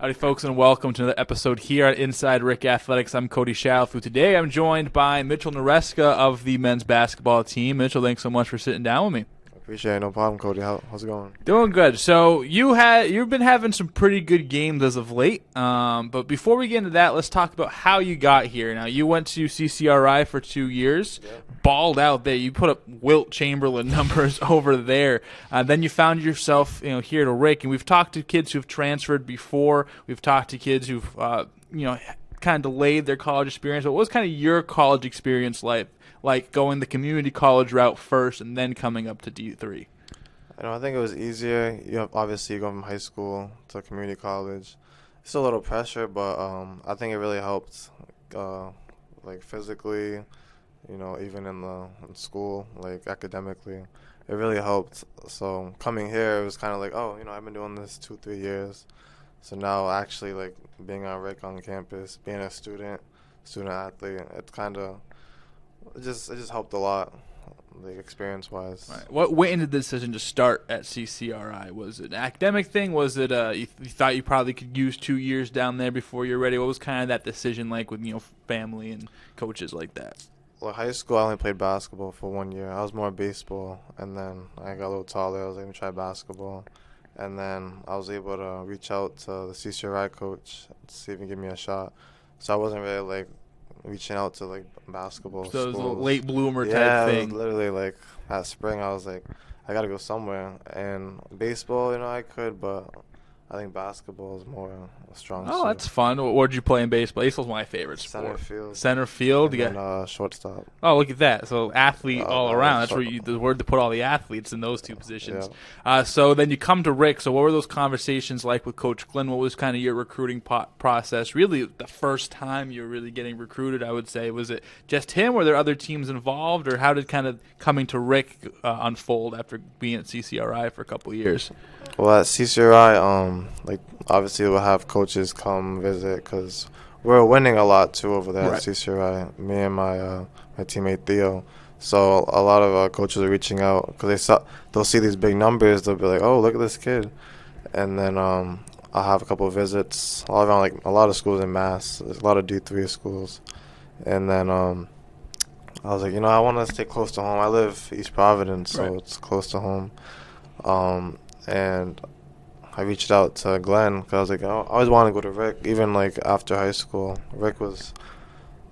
Howdy, folks, and welcome to another episode here at Inside RIC Athletics. I'm Cody Chalifoux. Today, I'm joined by Mitchel Noresca of the men's basketball team. Mitchell, thanks so much for sitting down with me. Appreciate it. No problem, Cody. How's it going? Doing good. So you've been having some pretty good games as of late. But before we get into that, let's talk about how you got here. Now, you went to CCRI for 2 years, balled out there. You put up Wilt Chamberlain numbers over there. Then you found yourself, here at RIC, and we've talked to kids who've transferred before. We've talked to kids who've, kind of delayed their college experience. But what was kind of your college experience like going the community college route first and then coming up to D3? I think it was easier. Obviously, you go from high school to community college. It's a little pressure, but I think it really helped, physically, even in school, academically. It really helped. So coming here, it was kind of like, I've been doing this 2-3 years. So now actually, being on RIC on campus, being a student athlete, it's kind of it just helped a lot, experience-wise. Right. What went into the decision to start at CCRI? Was it an academic thing? Was it you thought you probably could use 2 years down there before you're ready? What was kind of that decision like with family and coaches like that? Well, high school, I only played basketball for 1 year. I was more baseball, and then I got a little taller. I was able to try basketball. And then I was able to reach out to the CCRI coach to see if he can give me a shot. So I wasn't really, reaching out to, basketball So it was a schools. late bloomer type thing. Yeah, literally, that spring, I was like, I got to go somewhere. And baseball, I could, but I think basketball is more a strong suit. Oh, that's fun. What did you play in baseball? Baseball's my favorite sport. Center field. Center field? And then shortstop. Oh, look at that. So athlete all around. That's short. the word to put all the athletes in those two positions. Yeah. So then you come to RIC. So what were those conversations like with Coach Glenn? What was kind of your recruiting process? Really the first time you were really getting recruited, I would say. Was it just him? Were there other teams involved? Or how did kind of coming to RIC unfold after being at CCRI for a couple of years? Well, at CCRI, obviously we'll have coaches come visit because we're winning a lot, too, over there at CCRI, me and my teammate Theo. So a lot of coaches are reaching out because they'll see these big numbers. They'll be like, oh, look at this kid. And then I'll have a couple of visits all around, a lot of schools in Mass. There's a lot of D3 schools. And then I was like, I want to stay close to home. I live East Providence, so it's close to home. And I reached out to Glenn because I was like, I always wanted to go to RIC, even after high school. RIC was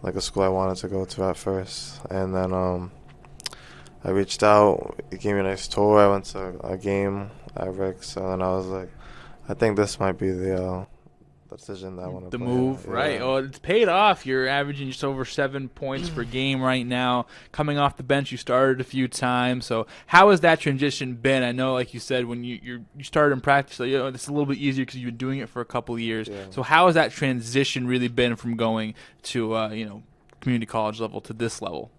a school I wanted to go to at first. And then I reached out. He gave me a nice tour. I went to a game at RIC. So then I was like, I think this might be the decision that I want to The play. move, Yeah. right. Well, it's paid off. You're averaging just over 7 points per game right now. Coming off the bench, you started a few times. So how has that transition been? I know, like you said, when you started in practice, it's a little bit easier because you've been doing it for a couple of years. Yeah. So how has that transition really been from going to, community college level to this level?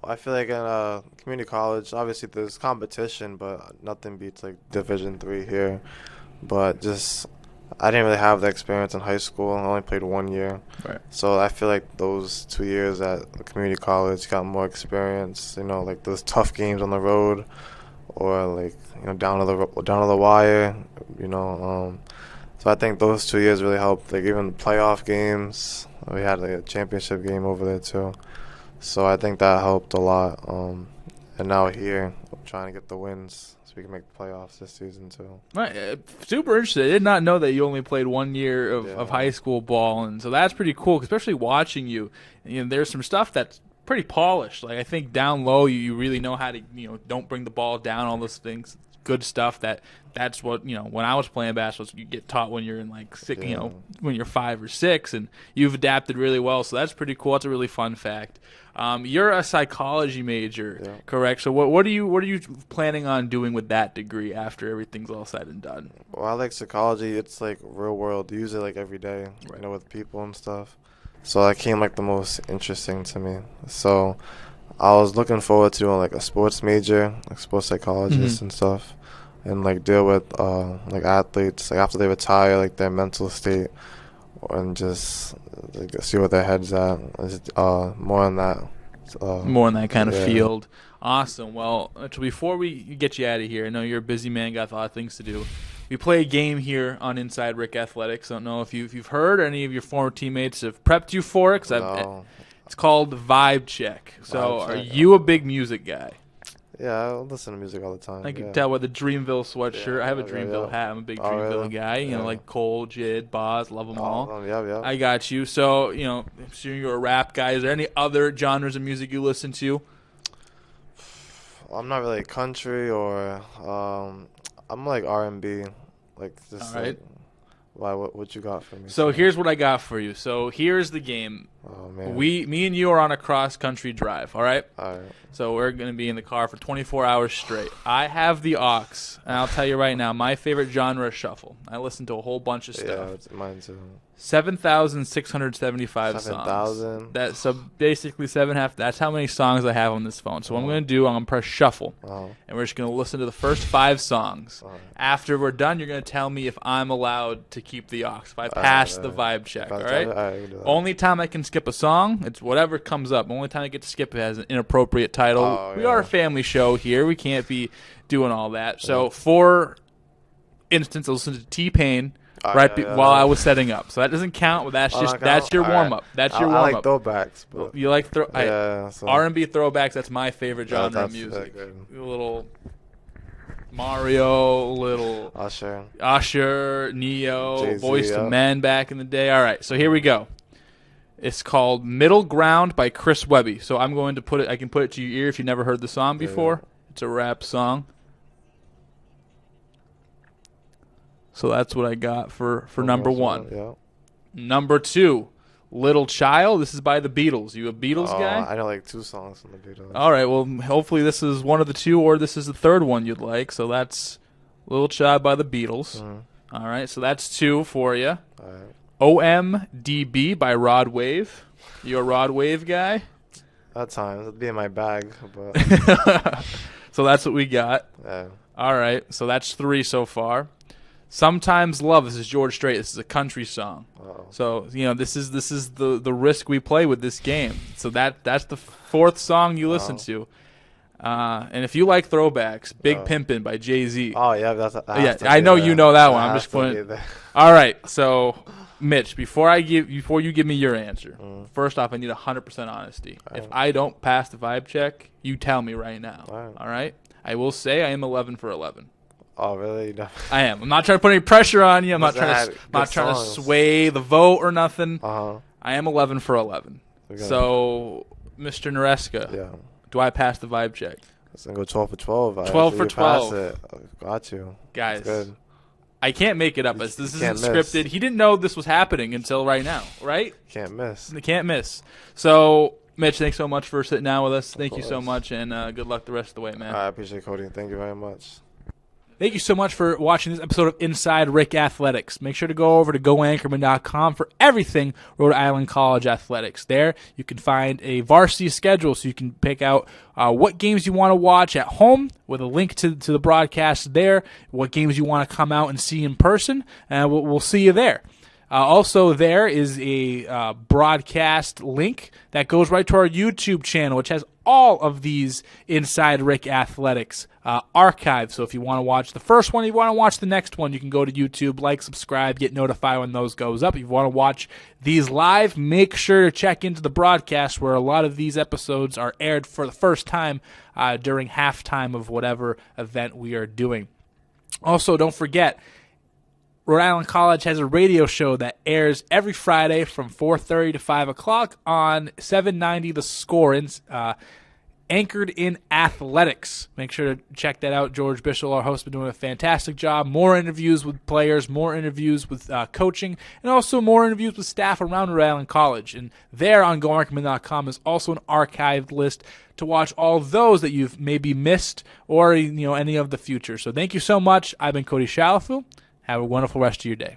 I feel like in community college, obviously there's competition, but nothing beats Division III here. But just I didn't really have the experience in high school. I only played 1 year. Right. So I feel like those 2 years at the community college got more experience, those tough games on the road or down to the wire, So I think those 2 years really helped, even the playoff games. We had a championship game over there too. So I think that helped a lot. And now here, I'm trying to get the wins so we can make the playoffs this season too. Right, super interesting. I did not know that you only played 1 year of high school ball, and so that's pretty cool. Especially watching you, there's some stuff that's pretty polished. I think down low, you really know how to, don't bring the ball down. All those things, good stuff. That's what when I was playing basketball, you get taught when you're in six, when you're 5 or 6, and you've adapted really well. So that's pretty cool. That's a really fun fact. You're a psychology major, correct? So what are you planning on doing with that degree after everything's all said and done? Well, I like psychology. It's real world. You use it every day, with people and stuff. So that came the most interesting to me. So I was looking forward to doing a sports major, sports psychologist and stuff, and deal with athletes after they retire, their mental state, and just see where their head's at. More on that. More in that kind of field. Awesome. Well, before we get you out of here, I know you're a busy man, got a lot of things to do. we play a game here on Inside RIC Athletics. I don't know if you've heard or any of your former teammates have prepped you for it. No. It's called Vibe Check. So Vibe are check. you a big music guy? Yeah, I listen to music all the time. I can tell by the Dreamville sweatshirt. Yeah, I have a Dreamville hat. I'm a big Dreamville really? guy. You know, like Cole, Jid, Boz, love them all. Yeah. I got you. So, you know, assuming you're a rap guy, is there any other genres of music you listen to? I'm not really country or I'm like R&B, like just All right. Why? What you got for me? So here's what I got for you. So here's the game. Oh man. Me and you are on a cross country drive. All right. All right. So we're going to be in the car for 24 hours straight. I have the aux, and I'll tell you right now, my favorite genre is shuffle. I listen to a whole bunch of stuff. Yeah, it's mine too. 7,675 songs. 7,000. That's so basically 7.5. That's how many songs I have on this phone. So what I'm going to do, I'm going to press shuffle, and we're just going to listen to the first 5 songs. After we're done, you're going to tell me if I'm allowed to keep the aux, if I pass the vibe check. All right. Only time I can skip a song, it's whatever comes up. Only time I get to skip it has an inappropriate title. We are a family show here. We can't be doing all that. So, for instance, I listened to T-Pain while I was setting up. So that doesn't count. But that's your warm up. That's your warm up. I like throwbacks. But you like R&B throwbacks? That's my favorite genre of that's music. A little Mario, little Usher, Neo, Jay-Z, Boyz II Men back in the day. All right, so here we go. It's called Middle Ground by Chris Webby. So I'm going to put it. I can put it to your ear if you've never heard the song before. Yeah. It's a rap song. So that's what I got for number 1. Yeah. Number 2, Little Child. This is by the Beatles. You a Beatles guy? I know like 2 songs from the Beatles. All right. Well, hopefully this is one of the 2, or this is the third one you'd like. So that's Little Child by the Beatles. All right. So that's 2 for you. All right. OMDB by Rod Wave. You a Rod Wave guy? At times. It'd be in my bag. But so that's what we got. Yeah. All right. So that's 3 so far. Sometimes Love. This is George Strait. This is a country song. Uh-oh. So, you know, this is the risk we play with this game. So that's the 4th song you listen to. And if you like throwbacks, Big Pimpin' by Jay-Z. Oh, yeah. I know you know that one. I'm just putting. All right. So, Mitch, before you give me your answer, first off, I need 100% honesty. If I don't pass the vibe check, you tell me right now. All right? I will say I am 11 for 11. Oh, really? No. I am. I'm not trying to put any pressure on you. I'm not trying to sway the vote or nothing. I am 11 for 11. So, Mr. Noresca, do I pass the vibe check? Let's go 12 for 12. 12 for 12. Pass it. Got you. Guys, good. I can't make it up. This isn't scripted. He didn't know this was happening until right now, right? Can't miss. Can't miss. So, Mitch, thanks so much for sitting down with us. Thank you so much, and good luck the rest of the way, man. I appreciate it, Cody. Thank you very much. Thank you so much for watching this episode of Inside RIC Athletics. Make sure to go over to goanchorman.com for everything Rhode Island College athletics. There, you can find a varsity schedule so you can pick out what games you want to watch at home with a link to the broadcast there, what games you want to come out and see in person, and we'll see you there. Also, there is a broadcast link that goes right to our YouTube channel, which has all of these Inside RIC Athletics archives. So if you want to watch the first one, you want to watch the next one, you can go to YouTube, like, subscribe, get notified when those goes up. If you want to watch these live, make sure to check into the broadcast where a lot of these episodes are aired for the first time during halftime of whatever event we are doing. Also, don't forget, Rhode Island College has a radio show that airs every Friday from 4:30 to 5 o'clock on 790 The Score, anchored in athletics. Make sure to check that out. George Mitchel, our host, has been doing a fantastic job. More interviews with players, more interviews with coaching, and also more interviews with staff around Rhode Island College. And there on goanchorman.com is also an archived list to watch all those that you've maybe missed or any of the future. So thank you so much. I've been Cody Chalifoux. Have a wonderful rest of your day.